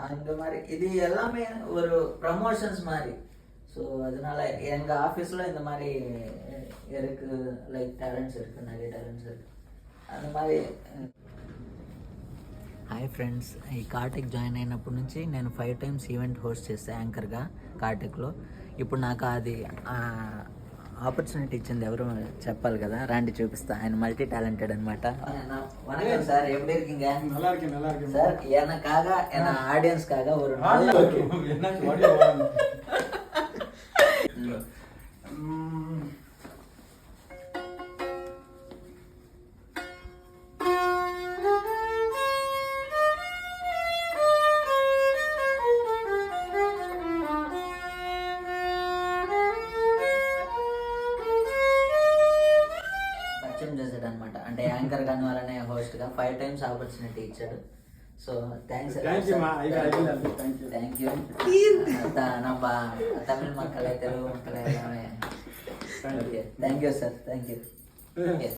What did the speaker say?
அந்த மாதிரி இது எல்லாமே ஒரு ப்ரமோஷன்ஸ் மாதிரி. ஸோ அதனால எங்கள் ஆஃபீஸில் இந்த மாதிரி இருக்கு, லைக் டேலண்ட்ஸ் இருக்குது, நிறைய டேலண்ட்ஸ் இருக்குது அந்த மாதிரி. హాయ్ ఫ్రెండ్స్, ఈ కార్టెక్ జాయిన్ అయినప్పటి నుంచి నేను 5 times ఈవెంట్ హోస్ట్ చేస్తాను యాంకర్గా కార్టెక్లో. ఇప్పుడు నాకు అది ఆపర్చునిటీ ఇచ్చింది ఎవరు చెప్పాలి కదా, రాండి చూపిస్తా. ఆయన మల్టీ టాలెంటెడ్ అనమాట. வணக்கம் சார், எப்படி இருக்கீங்க? நல்லா இருக்கேன், நல்லா இருக்கேன் சார். எனக்காக என் ஆடியன்ஸ்க்காக ஒரு చేశాడు అనమాట. అంటే యాంకర్ గాను అలానే హోస్ట్ గా 5 times ఆపర్చునిటీ ఇచ్చాడు. So thanks thank you. நம்ம தமிழ் மக்களை, தெலுங்கு மக்களை எல்லாமே thank you sir, thank you.